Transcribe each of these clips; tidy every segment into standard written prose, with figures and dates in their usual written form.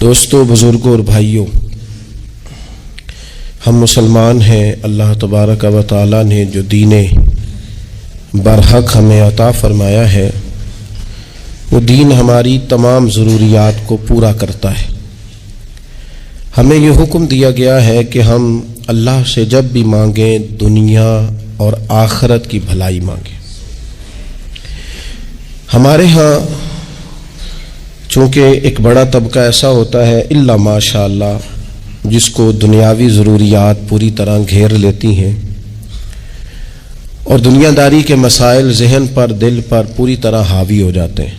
دوستو، بزرگوں اور بھائیوں، ہم مسلمان ہیں۔ اللہ تبارک و تعالی نے جو دین برحق ہمیں عطا فرمایا ہے، وہ دین ہماری تمام ضروریات کو پورا کرتا ہے۔ ہمیں یہ حکم دیا گیا ہے کہ ہم اللہ سے جب بھی مانگیں دنیا اور آخرت کی بھلائی مانگیں۔ ہمارے ہاں چونکہ ایک بڑا طبقہ ایسا ہوتا ہے الا ماشاء اللہ جس کو دنیاوی ضروریات پوری طرح گھیر لیتی ہیں اور دنیا داری کے مسائل ذہن پر، دل پر پوری طرح حاوی ہو جاتے ہیں۔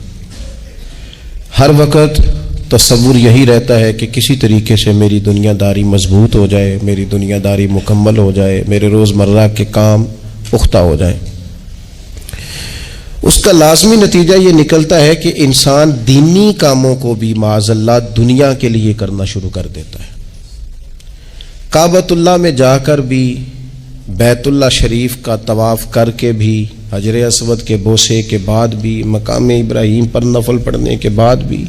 ہر وقت تصور یہی رہتا ہے کہ کسی طریقے سے میری دنیا داری مضبوط ہو جائے، میری دنیا داری مکمل ہو جائے، میرے روزمرہ کے کام پختہ ہو جائیں۔ اس کا لازمی نتیجہ یہ نکلتا ہے کہ انسان دینی کاموں کو بھی معاذ اللہ دنیا کے لیے کرنا شروع کر دیتا ہے۔ کعبۃ اللہ میں جا کر بھی، بیت اللہ شریف کا طواف کر کے بھی، حجر اسود کے بوسے کے بعد بھی، مقام ابراہیم پر نفل پڑھنے کے بعد بھی،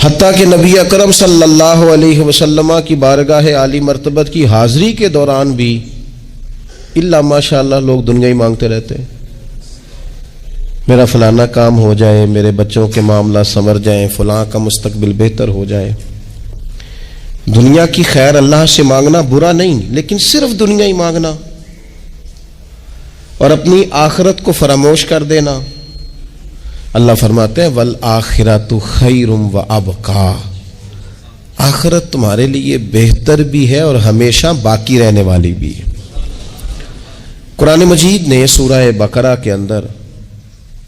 حتیٰ کہ نبی اکرم صلی اللہ علیہ وسلم کی بارگاہ عالی مرتبت کی حاضری کے دوران بھی الا ماشاء اللہ لوگ دنیا ہی مانگتے رہتے ہیں۔ میرا فلانا کام ہو جائے، میرے بچوں کے معاملات سنور جائیں، فلاں کا مستقبل بہتر ہو جائے۔ دنیا کی خیر اللہ سے مانگنا برا نہیں، لیکن صرف دنیا ہی مانگنا اور اپنی آخرت کو فراموش کر دینا۔ اللہ فرماتے ہیں والآخرۃ خیر وابقیٰ، آخرت تمہارے لیے بہتر بھی ہے اور ہمیشہ باقی رہنے والی بھی ہے۔ قرآن مجید نے سورہ بقرہ کے اندر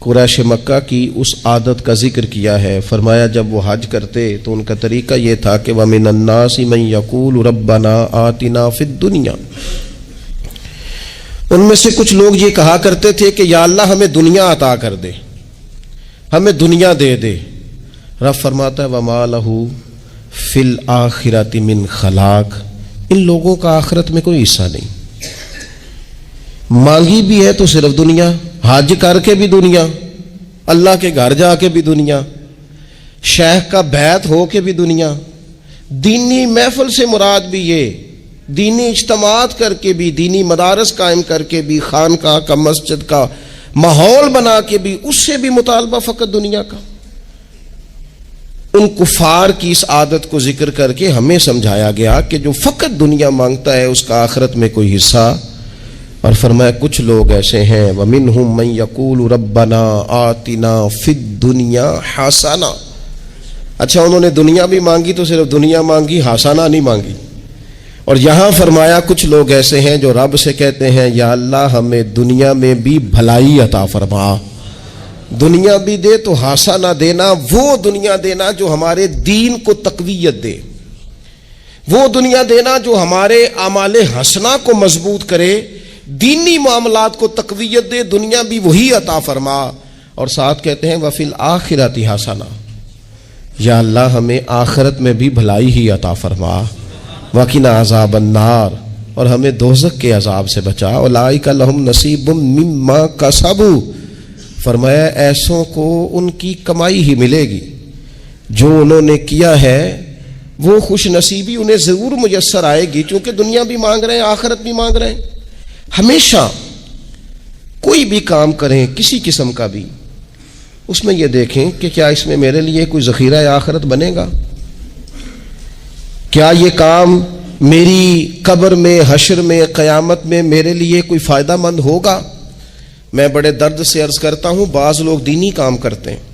قریش مکہ کی اس عادت کا ذکر کیا ہے۔ فرمایا جب وہ حج کرتے تو ان کا طریقہ یہ تھا کہ وَمِنَ النَّاسِ مَن يَقُولُ رَبَّنَا آتِنَا فِي الدُّنْيَا، ان میں سے کچھ لوگ یہ کہا کرتے تھے کہ یا اللہ ہمیں دنیا عطا کر دے، ہمیں دنیا دے دے۔ رب فرماتا ہے وَمَا لَهُ فِي الْآخِرَةِ مِنْ خَلَاقٍ، ان لوگوں کا آخرت میں کوئی حصہ نہیں۔ مانگی بھی ہے تو صرف دنیا، حج کر کے بھی دنیا، اللہ کے گھر جا کے بھی دنیا، شیخ کا بیعت ہو کے بھی دنیا، دینی محفل سے مراد بھی یہ، دینی اجتماعات کر کے بھی، دینی مدارس قائم کر کے بھی، خانقاہ کا مسجد کا ماحول بنا کے بھی، اس سے بھی مطالبہ فقط دنیا کا۔ ان کفار کی اس عادت کو ذکر کر کے ہمیں سمجھایا گیا کہ جو فقط دنیا مانگتا ہے اس کا آخرت میں کوئی حصہ، اور فرمایا کچھ لوگ ایسے ہیں وَمِنْهُمْ مَنْ يَقُولُ رَبَّنَا آتِنَا فِي الدُّنْيَا حَسَنَةً، اچھا انہوں نے دنیا بھی مانگی تو صرف دنیا مانگی، حسنہ نہیں مانگی۔ اور یہاں فرمایا کچھ لوگ ایسے ہیں جو رب سے کہتے ہیں یا اللہ ہمیں دنیا میں بھی بھلائی عطا فرما، دنیا بھی دے تو حسنہ دینا، وہ دنیا دینا جو ہمارے دین کو تقویت دے، وہ دنیا دینا جو ہمارے اعمال حسنہ کو مضبوط کرے، دینی معاملات کو تقویت دے، دنیا بھی وہی عطا فرما۔ اور ساتھ کہتے ہیں وَفِي الْآخِرَةِ حَسَنَةً، یا اللہ ہمیں آخرت میں بھی بھلائی ہی عطا فرما، وَقِنَا عَذَابَ النَّارِ، اور ہمیں دوزخ کے عذاب سے بچا، أُولَٰئِكَ لَهُمْ نَصِيبٌ مِّمَّا كَسَبُوا، فرمایا ایسوں کو ان کی کمائی ہی ملے گی، جو انہوں نے کیا ہے وہ خوش نصیبی انہیں ضرور میسر آئے گی، چونکہ دنیا بھی مانگ رہے ہیں، آخرت بھی مانگ رہے ہیں۔ ہمیشہ کوئی بھی کام کریں کسی قسم کا بھی، اس میں یہ دیکھیں کہ کیا اس میں میرے لیے کوئی ذخیرہ آخرت بنے گا، کیا یہ کام میری قبر میں، حشر میں، قیامت میں میرے لیے کوئی فائدہ مند ہوگا۔ میں بڑے درد سے عرض کرتا ہوں بعض لوگ دینی کام کرتے ہیں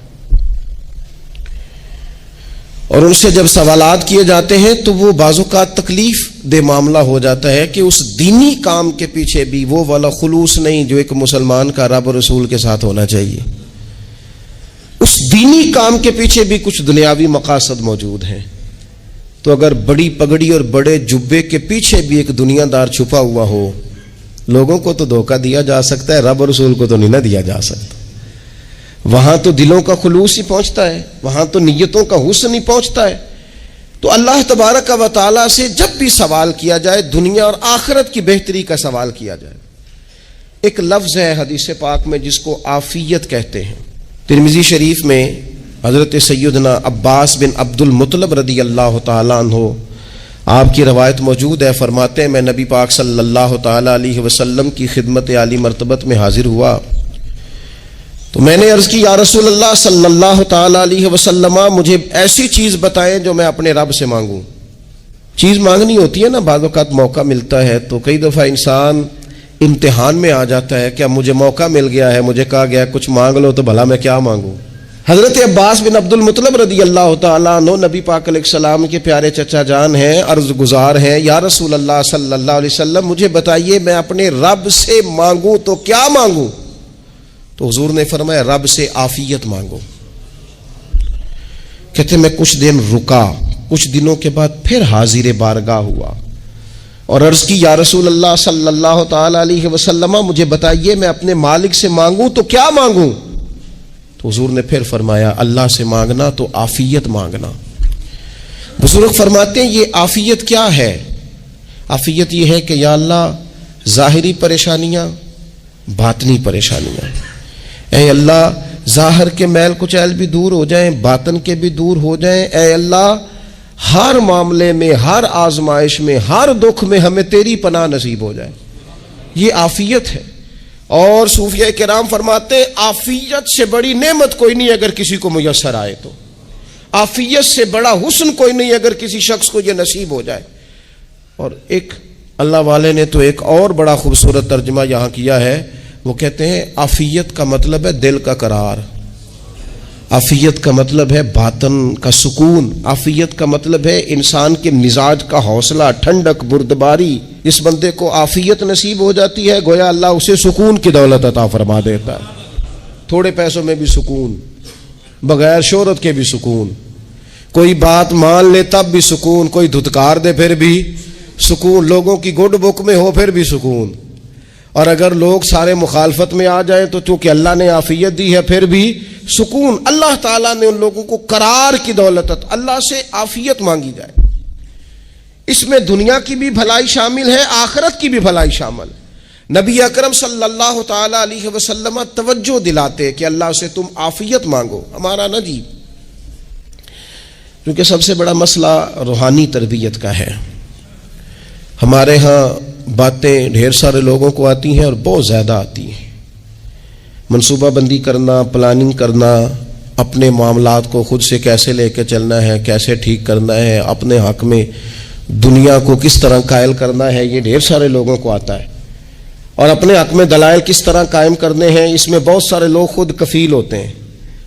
اور ان سے جب سوالات کیے جاتے ہیں تو وہ بعض اوقات تکلیف دہ معاملہ ہو جاتا ہے کہ اس دینی کام کے پیچھے بھی وہ والا خلوص نہیں جو ایک مسلمان کا رب اور رسول کے ساتھ ہونا چاہیے، اس دینی کام کے پیچھے بھی کچھ دنیاوی مقاصد موجود ہیں۔ تو اگر بڑی پگڑی اور بڑے جبے کے پیچھے بھی ایک دنیا دار چھپا ہوا ہو، لوگوں کو تو دھوکہ دیا جا سکتا ہے، رب اور رسول کو تو نہیں نہ دیا جا سکتا۔ وہاں تو دلوں کا خلوص ہی پہنچتا ہے، وہاں تو نیتوں کا حسن ہی پہنچتا ہے۔ تو اللہ تبارک و تعالیٰ سے جب بھی سوال کیا جائے دنیا اور آخرت کی بہتری کا سوال کیا جائے۔ ایک لفظ ہے حدیث پاک میں جس کو عافیت کہتے ہیں، ترمذی شریف میں حضرت سیدنا عباس بن عبد المطلب رضی اللہ تعالیٰ عنہ، آپ کی روایت موجود ہے، فرماتے ہیں میں نبی پاک صلی اللہ تعالیٰ علیہ وسلم کی خدمت عالی مرتبت میں حاضر ہوا تو میں نے عرض کی یا رسول اللہ صلی اللہ تعالیٰ علیہ وسلم، مجھے ایسی چیز بتائیں جو میں اپنے رب سے مانگوں۔ چیز مانگنی ہوتی ہے نا، بعض اوقات موقع ملتا ہے تو کئی دفعہ انسان امتحان میں آ جاتا ہے کہ اب مجھے موقع مل گیا ہے، مجھے کہا گیا کچھ مانگ لو تو بھلا میں کیا مانگوں۔ حضرت عباس بن عبد المطلب رضی اللہ تعالیٰ عنہ نبی پاک علیہ السلام کے پیارے چچا جان ہیں، عرض گزار ہیں یا رسول اللہ صلی اللہ علیہ وسلم مجھے بتائیے میں اپنے رب سے مانگوں تو کیا مانگوں؟ تو حضور نے فرمایا رب سے عافیت مانگو۔ کہتے میں کچھ دن رکا، کچھ دنوں کے بعد پھر حاضر بارگاہ ہوا اور عرض کی یا رسول اللہ صلی اللہ تعالی علیہ وسلم مجھے بتائیے میں اپنے مالک سے مانگوں تو کیا مانگوں؟ تو حضور نے پھر فرمایا اللہ سے مانگنا تو عافیت مانگنا۔ بزرگ فرماتے ہیں یہ عافیت کیا ہے؟ عافیت یہ ہے کہ یا اللہ ظاہری پریشانیاں، باطنی پریشانیاں، اے اللہ ظاہر کے میل کچیل بھی دور ہو جائیں، باطن کے بھی دور ہو جائیں، اے اللہ ہر معاملے میں، ہر آزمائش میں، ہر دکھ میں ہمیں تیری پناہ نصیب ہو جائے۔ یہ عافیت ہے۔ اور صوفیہ کرام فرماتے ہیں عافیت سے بڑی نعمت کوئی نہیں اگر کسی کو میسر آئے تو، عافیت سے بڑا حسن کوئی نہیں اگر کسی شخص کو یہ نصیب ہو جائے۔ اور ایک اللہ والے نے تو ایک اور بڑا خوبصورت ترجمہ یہاں کیا ہے، وہ کہتے ہیں عافیت کا مطلب ہے دل کا قرار، عافیت کا مطلب ہے باطن کا سکون، عافیت کا مطلب ہے انسان کے مزاج کا حوصلہ، ٹھنڈک، بردباری۔ اس بندے کو عافیت نصیب ہو جاتی ہے گویا اللہ اسے سکون کی دولت عطا فرما دیتا ہے، تھوڑے پیسوں میں بھی سکون، بغیر شہرت کے بھی سکون، کوئی بات مان لے تب بھی سکون، کوئی دھتکار دے پھر بھی سکون، لوگوں کی گڈ بک میں ہو پھر بھی سکون، اور اگر لوگ سارے مخالفت میں آ جائیں تو چونکہ اللہ نے عافیت دی ہے پھر بھی سکون۔ اللہ تعالیٰ نے ان لوگوں کو قرار کی دولت، اللہ سے عافیت مانگی جائے، اس میں دنیا کی بھی بھلائی شامل ہے، آخرت کی بھی بھلائی شامل ہے۔ نبی اکرم صلی اللہ تعالیٰ علیہ وسلم توجہ دلاتے کہ اللہ سے تم عافیت مانگو۔ ہمارا نا جی کیونکہ سب سے بڑا مسئلہ روحانی تربیت کا ہے، ہمارے ہاں باتیں ڈھیر سارے لوگوں کو آتی ہیں اور بہت زیادہ آتی ہیں، منصوبہ بندی کرنا، پلاننگ کرنا، اپنے معاملات کو خود سے کیسے لے کے چلنا ہے، کیسے ٹھیک کرنا ہے، اپنے حق میں دنیا کو کس طرح قائل کرنا ہے، یہ ڈھیر سارے لوگوں کو آتا ہے، اور اپنے حق میں دلائل کس طرح قائم کرنے ہیں، اس میں بہت سارے لوگ خود کفیل ہوتے ہیں،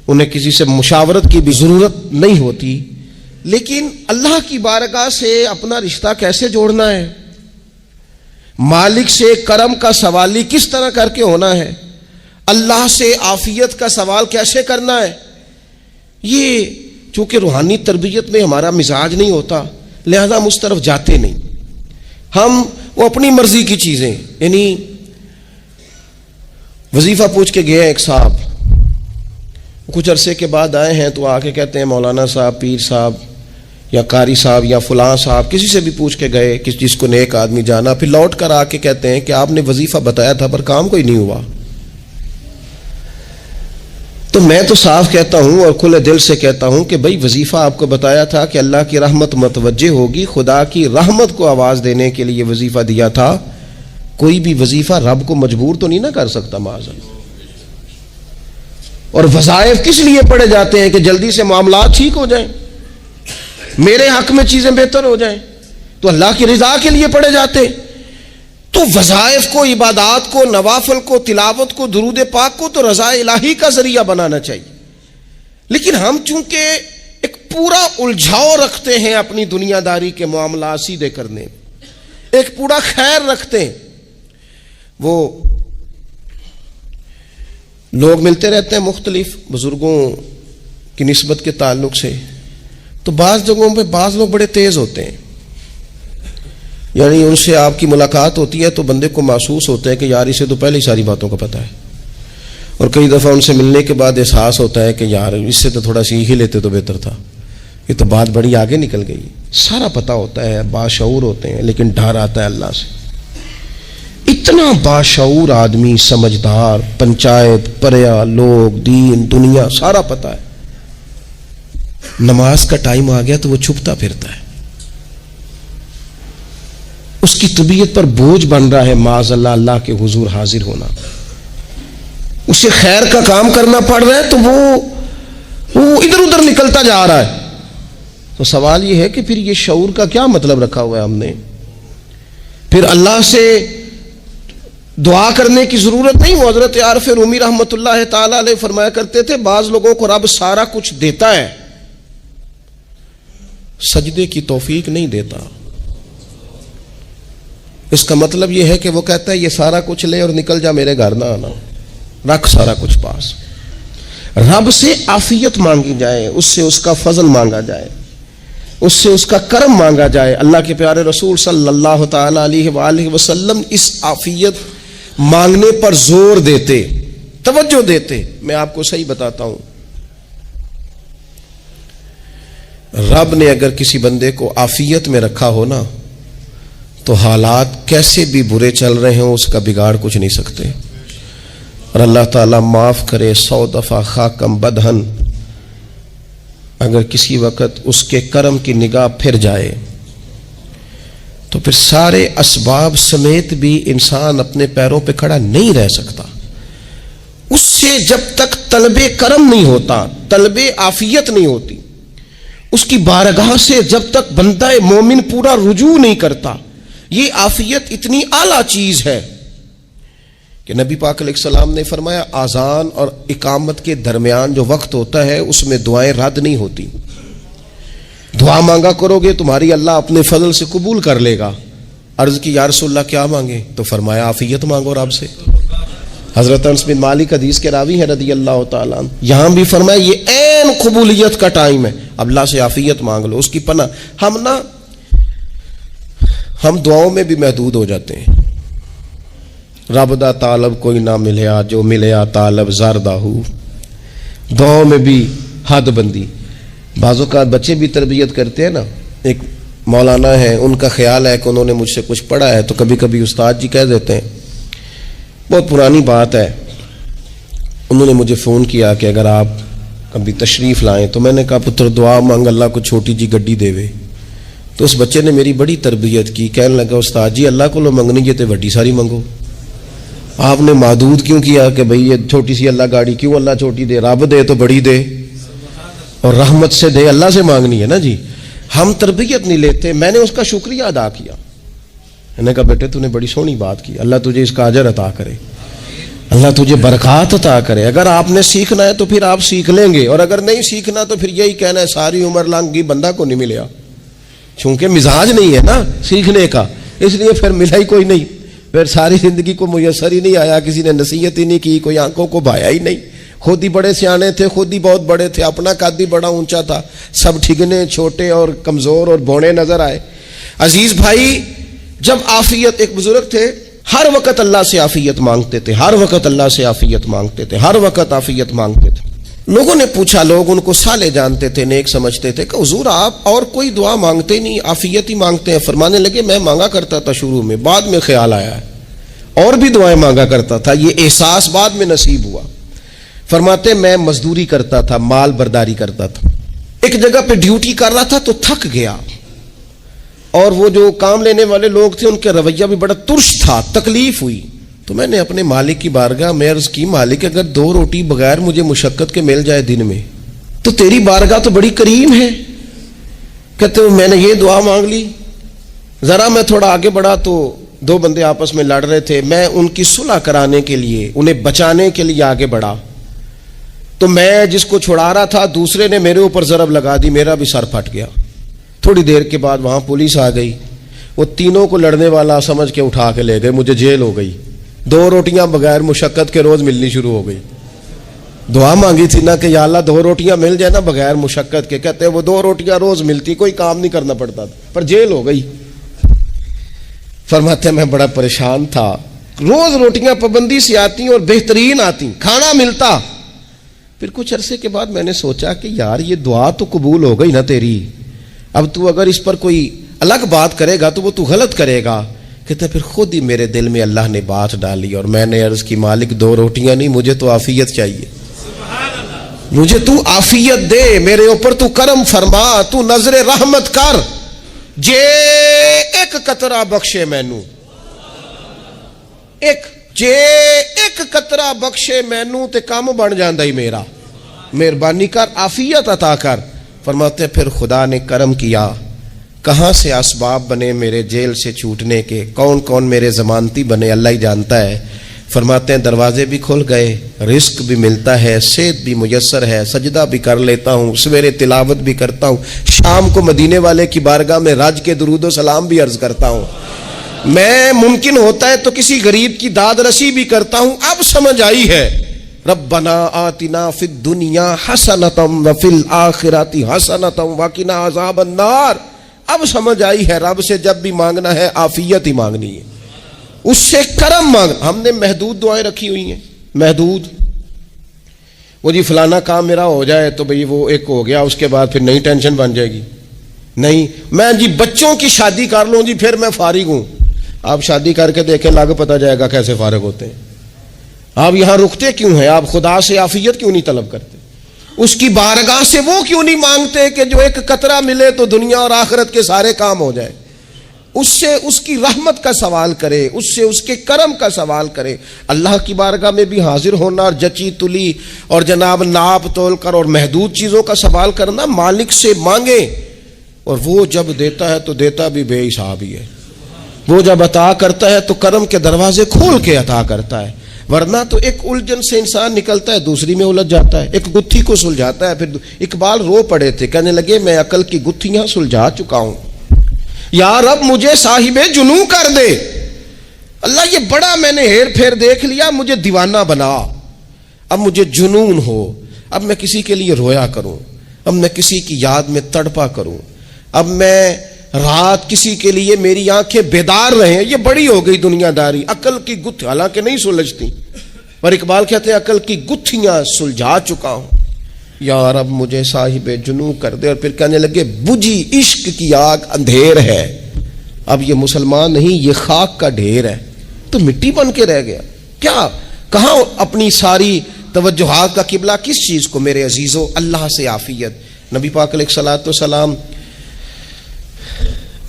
انہیں کسی سے مشاورت کی بھی ضرورت نہیں ہوتی۔ لیکن اللہ کی بارگاہ سے اپنا رشتہ کیسے جوڑنا ہے، مالک سے کرم کا سوالی کس طرح کر کے ہونا ہے، اللہ سے عافیت کا سوال کیسے کرنا ہے، یہ چونکہ روحانی تربیت میں ہمارا مزاج نہیں ہوتا لہذا ہم اس طرف جاتے نہیں، ہم وہ اپنی مرضی کی چیزیں، یعنی وظیفہ پوچھ کے گئے ایک صاحب، کچھ عرصے کے بعد آئے ہیں تو آ کے کہتے ہیں مولانا صاحب، پیر صاحب یا قاری صاحب یا فلاں صاحب، کسی سے بھی پوچھ کے گئے کس جس کو نیک آدمی جانا، پھر لوٹ کر آ کے کہتے ہیں کہ آپ نے وظیفہ بتایا تھا پر کام کوئی نہیں ہوا۔ تو میں تو صاف کہتا ہوں اور کھلے دل سے کہتا ہوں کہ بھائی وظیفہ آپ کو بتایا تھا کہ اللہ کی رحمت متوجہ ہوگی، خدا کی رحمت کو آواز دینے کے لیے وظیفہ دیا تھا، کوئی بھی وظیفہ رب کو مجبور تو نہیں نہ کر سکتا معاذ اللہ۔ اور وظائف کس لیے پڑھے جاتے ہیں کہ جلدی سے معاملات ٹھیک ہو جائیں، میرے حق میں چیزیں بہتر ہو جائیں، تو اللہ کی رضا کے لیے پڑھے جاتے۔ تو وظائف کو، عبادات کو، نوافل کو، تلاوت کو، درود پاک کو تو رضا الہی کا ذریعہ بنانا چاہیے، لیکن ہم چونکہ ایک پورا الجھاؤ رکھتے ہیں اپنی دنیا داری کے معاملات سیدھے کرنے، ایک پورا خیر رکھتے ہیں۔ وہ لوگ ملتے رہتے ہیں مختلف بزرگوں کی نسبت کے تعلق سے، تو بعض جگہوں پہ بعض لوگ بڑے تیز ہوتے ہیں، یعنی ان سے آپ کی ملاقات ہوتی ہے تو بندے کو محسوس ہوتا ہے کہ یار اسے تو پہلے ہی ساری باتوں کا پتہ ہے، اور کئی دفعہ ان سے ملنے کے بعد احساس ہوتا ہے کہ یار اس سے تو تھوڑا سیکھ ہی لیتے تو بہتر تھا، یہ تو بات بڑی آگے نکل گئی۔ سارا پتہ ہوتا ہے، باشعور ہوتے ہیں، لیکن ڈر آتا ہے اللہ سے۔ اتنا باشعور آدمی، سمجھدار، پنچایت، پریا، لوگ، دین، دنیا سارا پتہ ہے، نماز کا ٹائم آ گیا تو وہ چھپتا پھرتا ہے، اس کی طبیعت پر بوجھ بن رہا ہے معاذ اللہ اللہ کے حضور حاضر ہونا، اسے خیر کا کام کرنا پڑ رہا ہے تو وہ ادھر ادھر نکلتا جا رہا ہے۔ تو سوال یہ ہے کہ پھر یہ شعور کا کیا مطلب رکھا ہوا ہے ہم نے؟ پھر اللہ سے دعا کرنے کی ضرورت نہیں۔ وہ حضرت عارف رومی رحمۃ اللہ تعالی علیہ فرمایا کرتے تھے بعض لوگوں کو رب سارا کچھ دیتا ہے، سجدے کی توفیق نہیں دیتا۔ اس کا مطلب یہ ہے کہ وہ کہتا ہے یہ سارا کچھ لے اور نکل جا، میرے گھر نہ آنا، رکھ سارا کچھ پاس۔ رب سے عافیت مانگی جائے، اس سے اس کا فضل مانگا جائے، اس سے اس کا کرم مانگا جائے۔ اللہ کے پیارے رسول صلی اللہ تعالی علیہ وآلہ وسلم اس عافیت مانگنے پر زور دیتے، توجہ دیتے۔ میں آپ کو صحیح بتاتا ہوں، رب نے اگر کسی بندے کو عافیت میں رکھا ہو نا تو حالات کیسے بھی برے چل رہے ہوں اس کا بگاڑ کچھ نہیں سکتے۔ اور اللہ تعالیٰ معاف کرے 100 دفعہ خاکم بدہن، اگر کسی وقت اس کے کرم کی نگاہ پھر جائے تو پھر سارے اسباب سمیت بھی انسان اپنے پیروں پہ کھڑا نہیں رہ سکتا۔ اس سے جب تک طلب کرم نہیں ہوتا، طلب عافیت نہیں ہوتی، اس کی بارگاہ سے جب تک بندہ مومن پورا رجوع نہیں کرتا، یہ عافیت اتنی اعلیٰ چیز ہے کہ نبی پاک علیہ السلام نے فرمایا اذان اور اقامت کے درمیان جو وقت ہوتا ہے اس میں دعائیں رد نہیں ہوتی۔ دعا مانگا کرو گے تمہاری اللہ اپنے فضل سے قبول کر لے گا۔ عرض کی یا رسول اللہ کیا مانگے؟ تو فرمایا عافیت مانگو رب سے۔ حضرت انس بن مالک حدیث کے راوی ہیں رضی اللہ تعالیٰ عنہ، یہاں بھی فرمایا یہ عین قبولیت کا ٹائم ہے، اب اللہ سے عافیت مانگ لو، اس کی پناہ۔ ہم دعاؤں میں بھی محدود ہو جاتے ہیں۔ رب دا طالب کوئی نہ ملیا، جو ملیا طالب زردہ ہو، دعاؤں میں بھی حد بندی۔ بعض اوقات بچے بھی تربیت کرتے ہیں نا، ایک مولانا ہے ان کا خیال ہے کہ انہوں نے مجھ سے کچھ پڑھا ہے تو کبھی کبھی استاد جی کہہ دیتے ہیں، بہت پرانی بات ہے، انہوں نے مجھے فون کیا کہ اگر آپ کبھی تشریف لائیں، تو میں نے کہا پتر دعا مانگ اللہ کو چھوٹی جی گڈی دے وے۔ تو اس بچے نے میری بڑی تربیت کی، کہنے لگا استاد جی اللہ کو لو منگنی جے تے وڈی ساری منگو، آپ نے محدود کیوں کیا کہ بھئی یہ چھوٹی سی اللہ گاڑی کیوں اللہ چھوٹی دے، رب دے تو بڑی دے اور رحمت سے دے، اللہ سے مانگنی ہے نا جی۔ ہم تربیت نہیں لیتے۔ میں نے اس کا شکریہ ادا کیا، میں نے کہا بیٹے تو نے بڑی سونی بات کی، اللہ تجھے اس کا اجر عطا کرے، اللہ تجھے برکات عطا کرے۔ اگر آپ نے سیکھنا ہے تو پھر آپ سیکھ لیں گے، اور اگر نہیں سیکھنا تو پھر یہی کہنا ہے ساری عمر لنگ گئی بندہ کو نہیں ملیا، چونکہ مزاج نہیں ہے نا سیکھنے کا، اس لیے پھر ملا ہی کوئی نہیں، پھر ساری زندگی کو میسر ہی نہیں آیا، کسی نے نصیحت ہی نہیں کی، کوئی آنکھوں کو بھایا ہی نہیں۔ خود ہی بڑے سیانے تھے، خود ہی بہت بڑے تھے، اپنا قد ہی بڑا اونچا تھا، سب ٹھگنے چھوٹے اور کمزور اور بونے نظر آئے۔ عزیز بھائی، جب عافیت، ایک بزرگ تھے ہر وقت اللہ سے عافیت مانگتے تھے، ہر وقت اللہ سے عافیت مانگتے تھے، ہر وقت عافیت مانگتے تھے۔ لوگوں نے پوچھا، لوگ ان کو صالح جانتے تھے، نیک سمجھتے تھے، کہ حضور آپ اور کوئی دعا مانگتے نہیں، عافیت ہی مانگتے ہیں۔ فرمانے لگے میں مانگا کرتا تھا شروع میں، بعد میں خیال آیا ہے اور بھی دعائیں مانگا کرتا تھا، یہ احساس بعد میں نصیب ہوا۔ فرماتے میں مزدوری کرتا تھا، مال برداری کرتا تھا، ایک جگہ پہ ڈیوٹی کر رہا تھا تو تھک گیا، اور وہ جو کام لینے والے لوگ تھے ان کے رویہ بھی بڑا ترش تھا، تکلیف ہوئی، تو میں نے اپنے مالک کی بارگاہ میں عرض کی مالک اگر 2 روٹی بغیر مجھے مشقت کے مل جائے دن میں تو تیری بارگاہ تو بڑی کریم ہے۔ کہتے ہیں میں نے یہ دعا مانگ لی، ذرا میں تھوڑا آگے بڑھا تو 2 بندے آپس میں لڑ رہے تھے، میں ان کی صلح کرانے کے لیے، انہیں بچانے کے لیے آگے بڑھا، تو میں جس کو چھڑا رہا تھا دوسرے نے میرے اوپر ضرب لگا دی، میرا بھی سر پھٹ گیا۔ تھوڑی دیر کے بعد وہاں پولیس آ گئی، وہ تینوں کو لڑنے والا سمجھ کے اٹھا کے لے گئے، مجھے جیل ہو گئی۔ 2 روٹیاں بغیر مشقت کے روز ملنی شروع ہو گئی۔ دعا مانگی تھی نا کہ یا اللہ 2 روٹیاں مل جائے نا بغیر مشقت کے، کہتے ہیں وہ 2 روٹیاں روز ملتی، کوئی کام نہیں کرنا پڑتا تھا، پر جیل ہو گئی۔ فرماتے ہیں میں بڑا پریشان تھا، روز روٹیاں پابندی سے آتی اور بہترین آتی، کھانا ملتا۔ پھر کچھ عرصے کے بعد میں نے سوچا کہ یار یہ دعا تو قبول ہو گئی نا تیری، اب تو اگر اس پر کوئی الگ بات کرے گا تو وہ تو غلط کرے گا۔ کہتے پھر خود ہی میرے دل میں اللہ نے بات ڈالی اور میں نے عرض کی مالک 2 روٹیاں نہیں، مجھے تو عافیت چاہیے، مجھے تو عافیت دے, میرے اوپر تو کرم فرما, تو نظر رحمت کر, جے ایک قطرہ بخشے مینوں, جے ایک قطرہ بخشے مینوں تے کام بن جاندا ہی میرا, مہربانی کر, عافیت عطا کر. فرماتے پھر خدا نے کرم کیا, کہاں سے اسباب بنے میرے جیل سے چھوٹنے کے, کون کون میرے ضمانتی بنے اللہ ہی جانتا ہے. فرماتے ہیں دروازے بھی کھل گئے, رزق بھی ملتا ہے, صحت بھی میسر ہے, سجدہ بھی کر لیتا ہوں, سویرے تلاوت بھی کرتا ہوں, شام کو مدینے والے کی بارگاہ میں رج کے درود و سلام بھی عرض کرتا ہوں, میں ممکن ہوتا ہے تو کسی غریب کی داد رسی بھی کرتا ہوں. اب سمجھ آئی ہے, ربنا آتنا فی الدنیا حسنۃ وفی الآخرۃ حسنۃ وقنا عذاب النار. اب سمجھ آئی ہے رب سے جب بھی مانگنا ہے عافیت ہی مانگنی ہے, اس سے کرم مانگ. ہم نے محدود دعائیں رکھی ہوئی ہیں, محدود, وہ جی فلانا کام میرا ہو جائے تو بھئی وہ ایک ہو گیا, اس کے بعد پھر نئی ٹینشن بن جائے گی. نہیں, میں جی بچوں کی شادی کر لوں جی پھر میں فارغ ہوں. آپ شادی کر کے دیکھیں, لگ پتہ جائے گا کیسے فارغ ہوتے ہیں. آپ یہاں رکتے کیوں ہیں؟ آپ خدا سے عافیت کیوں نہیں طلب کرتے؟ اس کی بارگاہ سے وہ کیوں نہیں مانگتے کہ جو ایک قطرہ ملے تو دنیا اور آخرت کے سارے کام ہو جائے؟ اس سے اس کی رحمت کا سوال کرے, اس سے اس کے کرم کا سوال کرے. اللہ کی بارگاہ میں بھی حاضر ہونا اور جچی تلی اور جناب ناپ تول کر اور محدود چیزوں کا سوال کرنا, مالک سے مانگے, اور وہ جب دیتا ہے تو دیتا بھی بے حساب ہی ہے. وہ جب عطا کرتا ہے تو کرم کے دروازے کھول کے عطا کرتا ہے, ورنہ تو ایک الجھن سے انسان نکلتا ہے دوسری میں الجھ جاتا ہے, ایک گتھی کو سلجھاتا ہے. پھر اقبال رو پڑے تھے, کہنے لگے میں عقل کی گتھیاں سلجھا چکا ہوں, یا رب مجھے صاحب جنوں کر دے. اللہ یہ بڑا میں نے ہیر پھیر دیکھ لیا, مجھے دیوانہ بنا, اب مجھے جنون ہو, اب میں کسی کے لیے رویا کروں, اب میں کسی کی یاد میں تڑپا کروں, اب میں رات کسی کے لیے میری آنکھیں بیدار رہیں. یہ بڑی ہو گئی دنیا داری, عقل کی گتھی حالانکہ نہیں سلجھتی, پر اقبال کہتے ہیں عقل کی گتھیاں سلجھا چکا ہوں, یا رب مجھے صاحب جنوں کر دے. اور پھر کہنے لگے بجھی عشق کی آگ اندھیر ہے, اب یہ مسلمان نہیں یہ خاک کا ڈھیر ہے, تو مٹی بن کے رہ گیا. کیا کہاں اپنی ساری توجہات کا قبلہ کس چیز کو میرے عزیزو؟ اللہ سے عافیت. نبی پاک علیہ الصلوۃ والسلام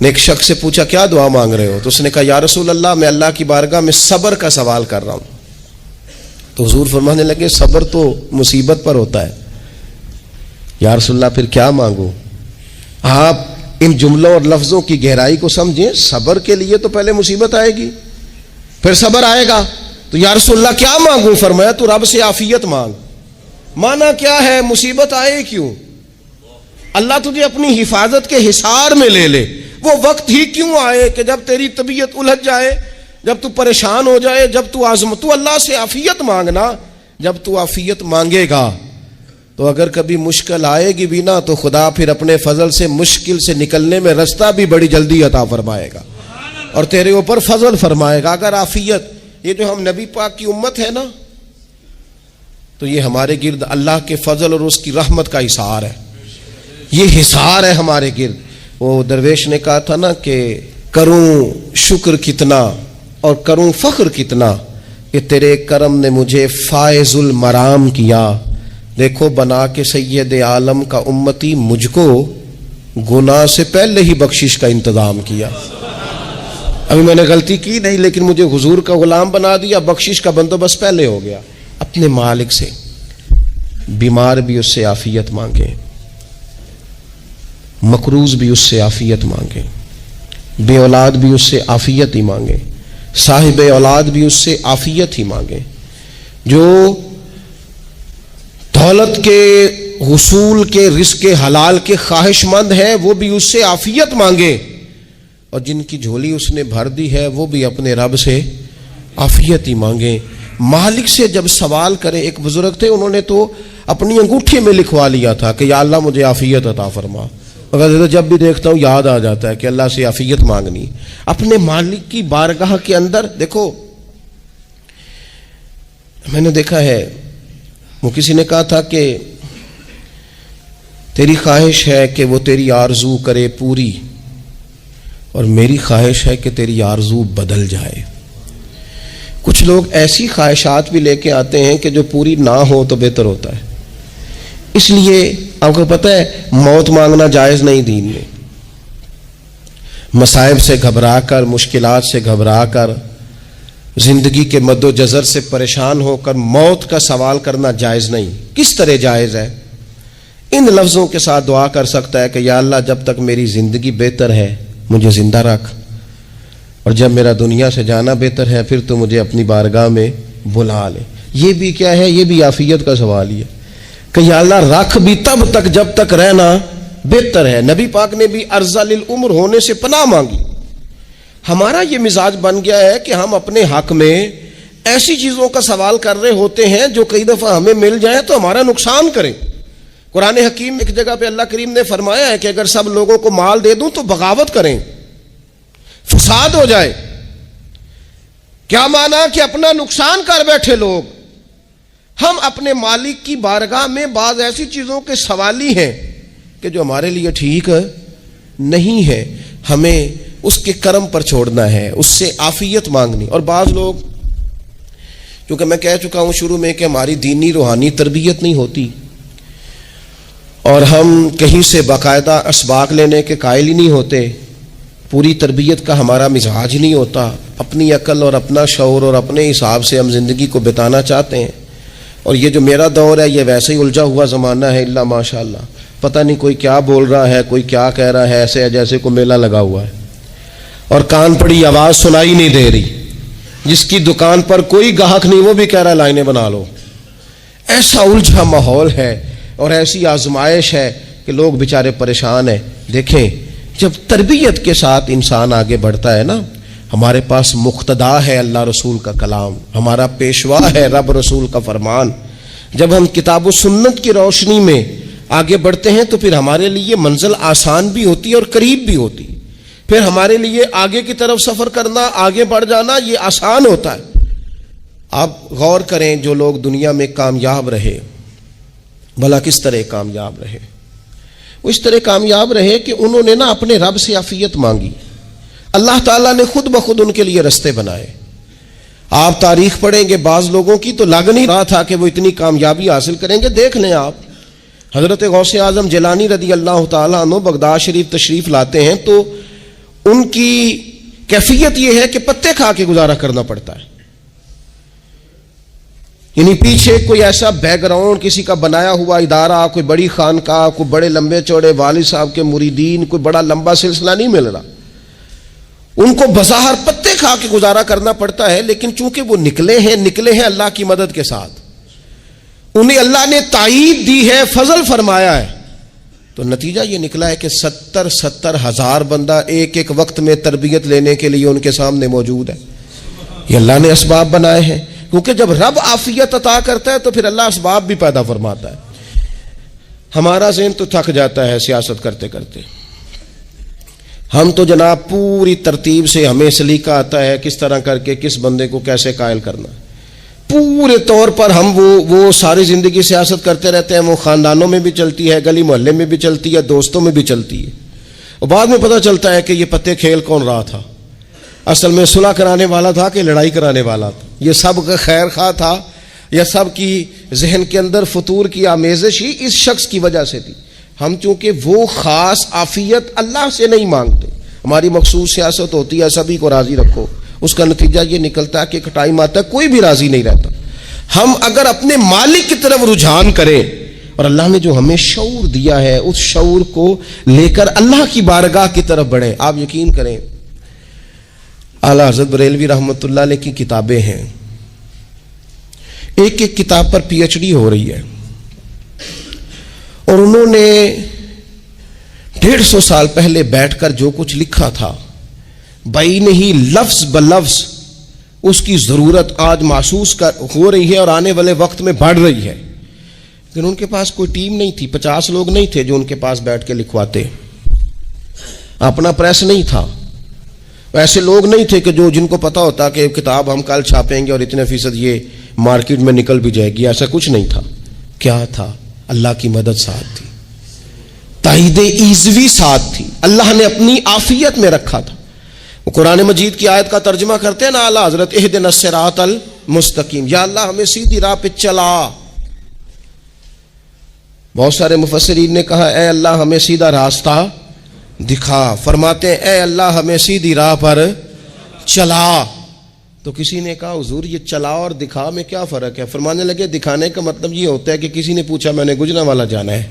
نے ایک شخص سے پوچھا کیا دعا مانگ رہے ہو؟ تو اس نے کہا یا رسول اللہ میں اللہ کی بارگاہ میں صبر کا سوال کر رہا ہوں. تو حضور فرمانے لگے صبر تو مصیبت پر ہوتا ہے. یا رسول اللہ پھر کیا مانگوں؟ آپ ان جملوں اور لفظوں کی گہرائی کو سمجھیں. صبر کے لیے تو پہلے مصیبت آئے گی, پھر صبر آئے گا. تو یا رسول اللہ کیا مانگوں؟ فرمایا تو رب سے عافیت مانگ. مانا کیا ہے؟ مصیبت آئے کیوں؟ اللہ تجھے اپنی حفاظت کے حصار میں لے لے. وہ وقت ہی کیوں آئے کہ جب تیری طبیعت الجھ جائے, جب تو پریشان ہو جائے, جب تو اللہ سے عافیت مانگنا. جب تو عافیت مانگے گا تو اگر کبھی مشکل آئے گی بھی نا, تو خدا پھر اپنے فضل سے مشکل سے نکلنے میں رستہ بھی بڑی جلدی عطا فرمائے گا اور تیرے اوپر فضل فرمائے گا. اگر عافیت, یہ جو ہم نبی پاک کی امت ہے نا, تو یہ ہمارے گرد اللہ کے فضل اور اس کی رحمت کا حصار ہے. یہ حصار ہے ہمارے گرد. وہ درویش نے کہا تھا نا کہ کروں شکر کتنا اور کروں فخر کتنا کہ تیرے کرم نے مجھے فائز المرام کیا. دیکھو بنا کے سید عالم کا امتی مجھ کو گناہ سے پہلے ہی بخشش کا انتظام کیا. ابھی میں نے غلطی کی نہیں, لیکن مجھے حضور کا غلام بنا دیا, بخشش کا بندوبست پہلے ہو گیا. اپنے مالک سے بیمار بھی اس سے عافیت مانگے, مقروض بھی اس سے عافیت مانگے, بے اولاد بھی اس سے عافیت ہی مانگے, صاحب اولاد بھی اس سے عافیت ہی مانگے, جو دولت کے حصول کے رزق حلال کے خواہش مند ہے وہ بھی اس سے عافیت مانگے, اور جن کی جھولی اس نے بھر دی ہے وہ بھی اپنے رب سے عافیت ہی مانگے. مالک سے جب سوال کرے, ایک بزرگ تھے انہوں نے تو اپنی انگوٹھی میں لکھوا لیا تھا کہ یا اللہ مجھے عافیت عطا فرما. اگر جب بھی دیکھتا ہوں یاد آ جاتا ہے کہ اللہ سے عافیت مانگنی. اپنے مالک کی بارگاہ کے اندر دیکھو, میں نے دیکھا ہے وہ کسی نے کہا تھا کہ تیری خواہش ہے کہ وہ تیری آرزو کرے پوری, اور میری خواہش ہے کہ تیری آرزو بدل جائے. کچھ لوگ ایسی خواہشات بھی لے کے آتے ہیں کہ جو پوری نہ ہو تو بہتر ہوتا ہے. اس لیے آپ کو پتہ ہے موت مانگنا جائز نہیں دین میں. مصائب سے گھبرا کر، مشکلات سے گھبرا کر، زندگی کے مد و جزر سے پریشان ہو کر موت کا سوال کرنا جائز نہیں. کس طرح جائز ہے؟ ان لفظوں کے ساتھ دعا کر سکتا ہے کہ یا اللہ جب تک میری زندگی بہتر ہے مجھے زندہ رکھ، اور جب میرا دنیا سے جانا بہتر ہے پھر تو مجھے اپنی بارگاہ میں بلا لے. یہ بھی کیا ہے؟ یہ بھی عافیت کا سوال ہی ہے کہ یا اللہ رکھ بھی تب تک جب تک رہنا بہتر ہے. نبی پاک نے بھی ارذل العمر ہونے سے پناہ مانگی. ہمارا یہ مزاج بن گیا ہے کہ ہم اپنے حق میں ایسی چیزوں کا سوال کر رہے ہوتے ہیں جو کئی دفعہ ہمیں مل جائیں تو ہمارا نقصان کریں. قرآن حکیم ایک جگہ پہ اللہ کریم نے فرمایا ہے کہ اگر سب لوگوں کو مال دے دوں تو بغاوت کریں، فساد ہو جائے. کیا مانا؟ کہ اپنا نقصان کر بیٹھے لوگ. ہم اپنے مالک کی بارگاہ میں بعض ایسی چیزوں کے سوالی ہیں کہ جو ہمارے لیے ٹھیک نہیں ہے، ہمیں اس کے کرم پر چھوڑنا ہے، اس سے عافیت مانگنی. اور بعض لوگ، کیونکہ میں کہہ چکا ہوں شروع میں کہ ہماری دینی روحانی تربیت نہیں ہوتی اور ہم کہیں سے باقاعدہ اسباق لینے کے قائل ہی نہیں ہوتے، پوری تربیت کا ہمارا مزاج نہیں ہوتا، اپنی عقل اور اپنا شعور اور اپنے حساب سے ہم زندگی کو بتانا چاہتے ہیں. اور یہ جو میرا دور ہے یہ ویسے ہی الجھا ہوا زمانہ ہے، اللہ ماشاء اللہ، پتہ نہیں کوئی کیا بول رہا ہے، کوئی کیا کہہ رہا ہے، ایسے ہے جیسے کوئی میلہ لگا ہوا ہے اور کان پڑی آواز سنائی نہیں دے رہی. جس کی دکان پر کوئی گاہک نہیں وہ بھی کہہ رہا ہے لائنیں بنا لو. ایسا الجھا ماحول ہے اور ایسی آزمائش ہے کہ لوگ بیچارے پریشان ہیں. دیکھیں جب تربیت کے ساتھ انسان آگے بڑھتا ہے نا، ہمارے پاس مقتدا ہے اللہ رسول کا کلام، ہمارا پیشوا ہے رب رسول کا فرمان. جب ہم کتاب و سنت کی روشنی میں آگے بڑھتے ہیں تو پھر ہمارے لیے منزل آسان بھی ہوتی ہے اور قریب بھی ہوتی. پھر ہمارے لیے آگے کی طرف سفر کرنا، آگے بڑھ جانا یہ آسان ہوتا ہے. آپ غور کریں جو لوگ دنیا میں کامیاب رہے، بھلا کس طرح کامیاب رہے؟ وہ اس طرح کامیاب رہے کہ انہوں نے نا اپنے رب سے عافیت مانگی. اللہ تعالیٰ نے خود بخود ان کے لیے رستے بنائے. آپ تاریخ پڑھیں گے بعض لوگوں کی تو لگ نہیں رہا تھا کہ وہ اتنی کامیابی حاصل کریں گے. دیکھ لیں آپ حضرت غوث اعظم جیلانی رضی اللہ تعالیٰ عنہ بغداد شریف تشریف لاتے ہیں تو ان کی کیفیت یہ ہے کہ پتے کھا کے گزارا کرنا پڑتا ہے. یعنی پیچھے کوئی ایسا بیک گراؤنڈ کسی کا بنایا ہوا ادارہ، کوئی بڑی خانقاہ، کوئی بڑے لمبے چوڑے والد صاحب کے مریدین، کوئی بڑا لمبا سلسلہ نہیں مل رہا. ان کو بظاہر پتے کھا کے گزارا کرنا پڑتا ہے، لیکن چونکہ وہ نکلے ہیں اللہ کی مدد کے ساتھ، انہیں اللہ نے تائید دی ہے، فضل فرمایا ہے، تو نتیجہ یہ نکلا ہے کہ 70 ہزار بندہ ایک ایک وقت میں تربیت لینے کے لیے ان کے سامنے موجود ہے. یہ اللہ نے اسباب بنائے ہیں، کیونکہ جب رب عافیت عطا کرتا ہے تو پھر اللہ اسباب بھی پیدا فرماتا ہے. ہمارا ذہن تو تھک جاتا ہے سیاست کرتے کرتے. ہم تو جناب پوری ترتیب سے ہمیں سلیقہ آتا ہے کس طرح کر کے کس بندے کو کیسے قائل کرنا. پورے طور پر ہم وہ ساری زندگی سیاست کرتے رہتے ہیں. وہ خاندانوں میں بھی چلتی ہے، گلی محلے میں بھی چلتی ہے، دوستوں میں بھی چلتی ہے، اور بعد میں پتہ چلتا ہے کہ یہ پتے کھیل کون رہا تھا. اصل میں صلح کرانے والا تھا کہ لڑائی کرانے والا تھا. یہ سب کا خیر خواہ تھا یا سب کی ذہن کے اندر فطور کی آمیزش ہی اس شخص کی وجہ سے تھی. ہم چونکہ وہ خاص عافیت اللہ سے نہیں مانگتے، ہماری مخصوص سیاست ہوتی ہے سبھی کو راضی رکھو. اس کا نتیجہ یہ نکلتا ہے کہ ایک ٹائم آتا ہے کوئی بھی راضی نہیں رہتا. ہم اگر اپنے مالک کی طرف رجحان کریں اور اللہ نے جو ہمیں شعور دیا ہے اس شعور کو لے کر اللہ کی بارگاہ کی طرف بڑھیں. آپ یقین کریں اعلیٰ حضرت بریلوی رحمۃ اللہ علیہ کی کتابیں ہیں، ایک ایک کتاب پر پی ایچ ڈی ہو رہی ہے، اور انہوں نے 150 سال پہلے بیٹھ کر جو کچھ لکھا تھا بھائی نہیں لفظ بلفظ اس کی ضرورت آج محسوس ہو رہی ہے اور آنے والے وقت میں بڑھ رہی ہے. لیکن ان کے پاس کوئی ٹیم نہیں تھی، 50 لوگ نہیں تھے جو ان کے پاس بیٹھ کے لکھواتے، اپنا پریس نہیں تھا، ایسے لوگ نہیں تھے کہ جن کو پتا ہوتا کہ کتاب ہم کل چھاپیں گے اور اتنے فیصد یہ مارکیٹ میں نکل بھی جائے گی. ایسا کچھ نہیں تھا. کیا تھا؟ اللہ کی مدد ساتھ تھی، تائید ایزوی ساتھ تھی، اللہ نے اپنی عافیت میں رکھا تھا. وہ قرآن مجید کی آیت کا ترجمہ کرتے ہیں نا اعلیٰ حضرت اہدنا الصراط المستقیم، یا اللہ ہمیں سیدھی راہ پہ چلا. بہت سارے مفسرین نے کہا اے اللہ ہمیں سیدھا راستہ دکھا، فرماتے ہیں اے اللہ ہمیں سیدھی راہ پر چلا۔ تو کسی نے کہا حضور یہ چلا اور دکھا میں کیا فرق ہے؟ فرمانے لگے دکھانے کا مطلب یہ ہوتا ہے کہ کسی نے پوچھا میں نے گجرانوالہ جانا ہے،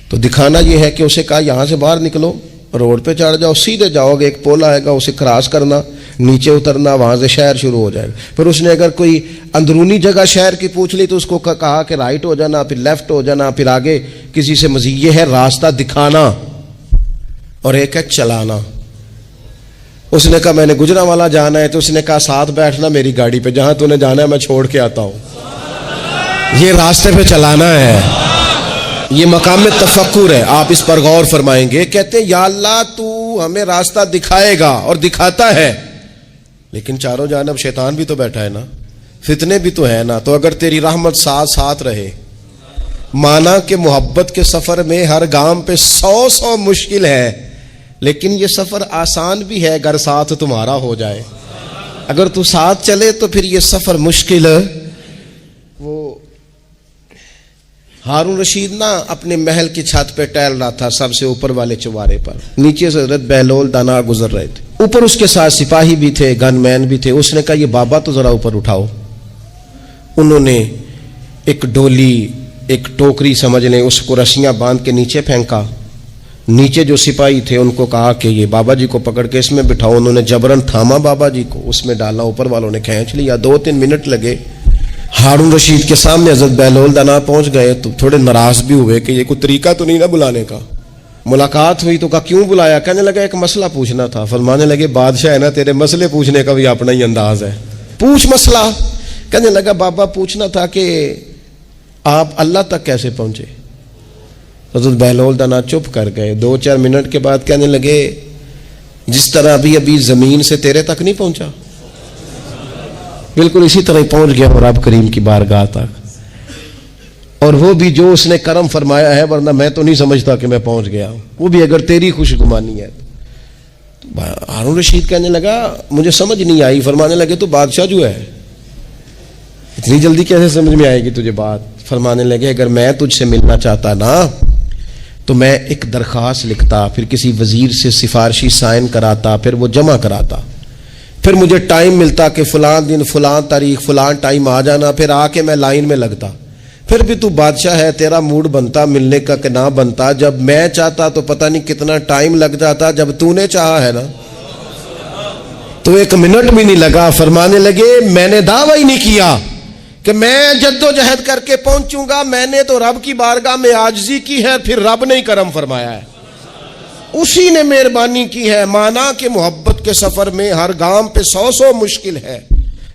تو دکھانا یہ ہے کہ اسے کہا یہاں سے باہر نکلو، روڈ پہ چڑھ جاؤ، سیدھے جاؤ گے، ایک پول آئے گا اسے کراس کرنا، نیچے اترنا، وہاں سے شہر شروع ہو جائے گا۔ پھر اس نے اگر کوئی اندرونی جگہ شہر کی پوچھ لی تو اس کو کہا کہ رائٹ ہو جانا، پھر لیفٹ ہو جانا، پھر آگے کسی سے مزید۔ یہ ہے راستہ دکھانا، اور ایک ہے چلانا۔ اس نے کہا میں نے گجرانوالہ جانا ہے، تو اس نے کہا ساتھ بیٹھنا میری گاڑی پہ، جہاں تو نے جانا ہے میں چھوڑ کے آتا ہوں۔ یہ راستے پہ چلانا ہے، یہ مقام تفکر ہے، آپ اس پر غور فرمائیں گے۔ کہتے ہیں یا اللہ تو ہمیں راستہ دکھائے گا اور دکھاتا ہے، لیکن چاروں جانب شیطان بھی تو بیٹھا ہے نا، فتنے بھی تو ہے نا، تو اگر تیری رحمت ساتھ رہے، مانا کہ محبت کے سفر میں ہر گام پہ 100 مشکل ہے، لیکن یہ سفر آسان بھی ہے اگر ساتھ تمہارا ہو جائے۔ اگر تو ساتھ چلے تو پھر یہ سفر مشکل۔ وہ ہارون رشید نا اپنے محل کی چھت پہ ٹہل رہا تھا، سب سے اوپر والے چوارے پر، نیچے سے حضرت بہلول دانا گزر رہے تھے، اوپر اس کے ساتھ سپاہی بھی تھے، گن مین بھی تھے۔ اس نے کہا یہ بابا تو ذرا اوپر اٹھاؤ۔ انہوں نے ایک ڈولی، ایک ٹوکری سمجھ لیں، اس کو رسیاں باندھ کے نیچے پھینکا۔ نیچے جو سپاہی تھے ان کو کہا کہ یہ بابا جی کو پکڑ کے اس میں بٹھاؤ۔ انہوں نے جبرن تھاما بابا جی کو، اس میں ڈالا، اوپر والوں نے کھینچ لیا۔ 2-3 منٹ لگے۔ ہارون رشید کے سامنے حضرت بہلول دانا پہنچ گئے تو تھوڑے ناراض بھی ہوئے کہ یہ کوئی طریقہ تو نہیں نا بلانے کا۔ ملاقات ہوئی تو کہا کیوں بلایا؟ کہنے لگا ایک مسئلہ پوچھنا تھا۔ فرمانے لگے بادشاہ ہے نا، تیرے مسئلے پوچھنے کا بھی اپنا ہی انداز ہے، پوچھ مسئلہ۔ کہنے لگا بابا پوچھنا تھا کہ آپ اللہ تک کیسے پہنچے؟ حضرت بہلول دانا چپ کر گئے۔ 2-4 منٹ کے بعد کہنے لگے جس طرح ابھی زمین سے تیرے تک نہیں پہنچا، بالکل اسی طرح پہنچ گیا اور رب کریم کی بارگاہ تک، اور وہ بھی جو اس نے کرم فرمایا ہے، ورنہ میں تو نہیں سمجھتا کہ میں پہنچ گیا ہوں، وہ بھی اگر تیری خوش گمانی ہے۔ ہارون رشید کہنے لگا مجھے سمجھ نہیں آئی۔ فرمانے لگے تو بادشاہ جو ہے اتنی جلدی کیسے سمجھ میں آئے گی تجھے بات؟ فرمانے لگے اگر میں تجھ سے ملنا چاہتا نا تو میں ایک درخواست لکھتا، پھر کسی وزیر سے سفارشی سائن کراتا، پھر وہ جمع کراتا، پھر مجھے ٹائم ملتا کہ فلاں دن فلاں تاریخ فلاں ٹائم آ جانا، پھر آ کے میں لائن میں لگتا۔ پھر بھی تو بادشاہ ہے، تیرا موڈ بنتا ملنے کا کہ نہ بنتا۔ جب میں چاہتا تو پتہ نہیں کتنا ٹائم لگ جاتا، جب تو نے چاہا ہے نا تو 1 منٹ بھی نہیں لگا۔ فرمانے لگے میں نے دعویٰ ہی نہیں کیا کہ میں جد و جہد کر کے پہنچوں گا، میں نے تو رب کی بارگاہ میں عاجزی کی ہے، پھر رب نے ہی کرم فرمایا ہے، اسی نے مہربانی کی ہے۔ مانا کہ محبت کے سفر میں ہر گام پہ 100 مشکل ہے،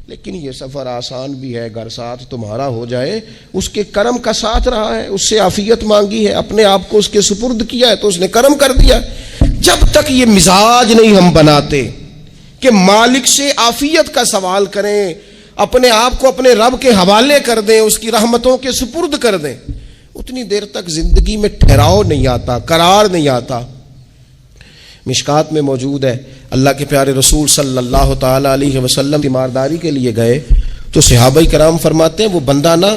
لیکن یہ سفر آسان بھی ہے اگر ساتھ تمہارا ہو جائے۔ اس کے کرم کا ساتھ رہا ہے، اس سے عافیت مانگی ہے، اپنے آپ کو اس کے سپرد کیا ہے تو اس نے کرم کر دیا۔ جب تک یہ مزاج نہیں ہم بناتے کہ مالک سے عافیت کا سوال کریں، اپنے آپ کو اپنے رب کے حوالے کر دیں، اس کی رحمتوں کے سپرد کر دیں، اتنی دیر تک زندگی میں ٹھہراؤ نہیں آتا، قرار نہیں آتا۔ مشکات میں موجود ہے، اللہ کے پیارے رسول صلی اللہ تعالی علیہ وسلم تیمارداری کے لیے گئے تو صحابہ کرام فرماتے ہیں وہ بندہ نا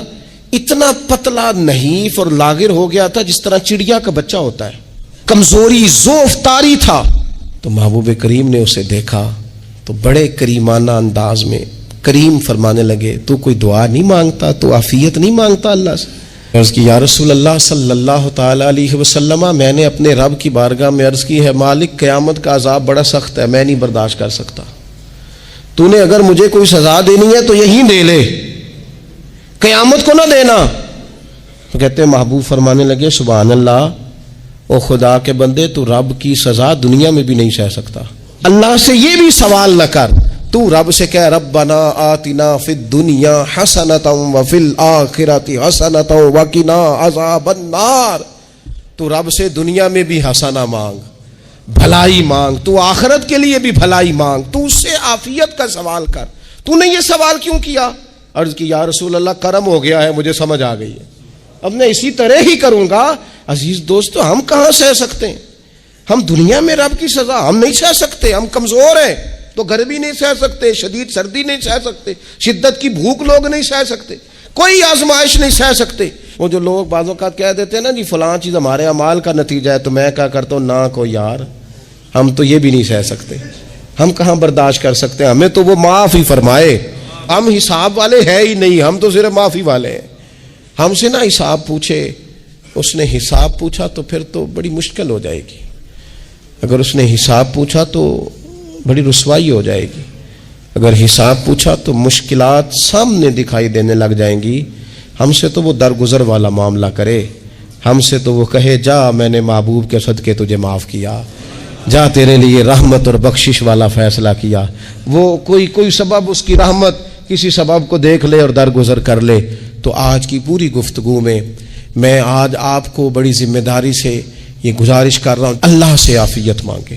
اتنا پتلا نحیف اور لاغر ہو گیا تھا جس طرح چڑیا کا بچہ ہوتا ہے، کمزوری ضعف طاری تھا۔ تو محبوب کریم نے اسے دیکھا تو بڑے کریمانہ انداز میں کریم فرمانے لگے تو کوئی دعا نہیں مانگتا، تو عافیت نہیں مانگتا اللہ سے؟ عرض کی یا رسول اللہ صلی اللہ تعالی علیہ وسلم، میں نے اپنے رب کی بارگاہ میں عرض کی ہے مالک قیامت کا عذاب بڑا سخت ہے، میں نہیں برداشت کر سکتا، تو نے اگر مجھے کوئی سزا دینی ہے تو یہی دے لے، قیامت کو نہ دینا۔ تو کہتے ہیں محبوب فرمانے لگے سبحان اللہ، او خدا کے بندے تو رب کی سزا دنیا میں بھی نہیں سہ سکتا، اللہ سے یہ بھی سوال نہ کر، تو رب سے کہہ ربنا آتنا فی الدنیا حسنۃ وفی الآخرۃ حسنۃ وقنا عذاب النار۔ تو رب سے دنیا میں بھی حسنہ مانگ، بھلائی مانگ، تو آخرت کے لیے بھی بھلائی مانگ، تو اس سے عافیت کا سوال کر۔ تو نے یہ سوال کیوں کیا؟ عرض کی یا رسول اللہ کرم ہو گیا ہے، مجھے سمجھ آ گئی ہے، اب میں اسی طرح ہی کروں گا۔ عزیز دوستو ہم کہاں سہ سکتے ہیں؟ ہم دنیا میں رب کی سزا ہم نہیں سہ سکتے، ہم کمزور ہیں تو گرمی نہیں سہ سکتے، شدید سردی نہیں سہ سکتے، شدت کی بھوک لوگ نہیں سہ سکتے، کوئی آزمائش نہیں سہ سکتے۔ وہ جو لوگ بعض اوقات کہہ دیتے ہیں نا جی فلاں چیز ہمارے اعمال کا نتیجہ ہے، تو میں کیا کرتا ہوں، نہ کو یار ہم تو یہ بھی نہیں سہ سکتے، ہم کہاں برداشت کر سکتے ہیں، ہمیں تو وہ معاف ہی فرمائے، ہم حساب والے ہے ہی نہیں، ہم تو صرف معافی والے ہیں۔ ہم سے نہ حساب پوچھے، اس نے حساب پوچھا تو پھر تو بڑی مشکل ہو جائے گی، اگر اس نے حساب پوچھا تو بڑی رسوائی ہو جائے گی، اگر حساب پوچھا تو مشکلات سامنے دکھائی دینے لگ جائیں گی۔ ہم سے تو وہ درگزر والا معاملہ کرے، ہم سے تو وہ کہے جا میں نے محبوب کے صدقے تجھے معاف کیا، جا تیرے لیے رحمت اور بخشش والا فیصلہ کیا۔ وہ کوئی سبب، اس کی رحمت کسی سبب کو دیکھ لے اور درگزر کر لے۔ تو آج کی پوری گفتگو میں آج آپ کو بڑی ذمہ داری سے یہ گزارش کر رہا ہوں، اللہ سے عافیت مانگے،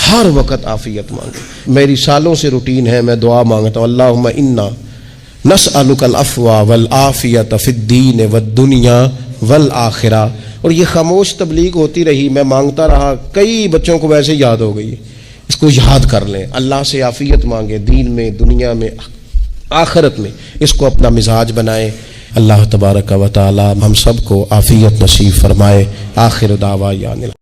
ہر وقت عافیت مانگے۔ میری سالوں سے روٹین ہے، میں دعا مانگتا ہوں اللہم انا نسألک العفو والعافیت فی الدین والدنیا والآخرہ۔ اور یہ خاموش تبلیغ ہوتی رہی، میں مانگتا رہا، کئی بچوں کو ویسے یاد ہو گئی، اس کو یاد کر لیں، اللہ سے عافیت مانگے، دین میں، دنیا میں، آخرت میں، اس کو اپنا مزاج بنائیں۔ اللہ تبارک و تعالی ہم سب کو عافیت نصیب فرمائے۔ آخر دعوانا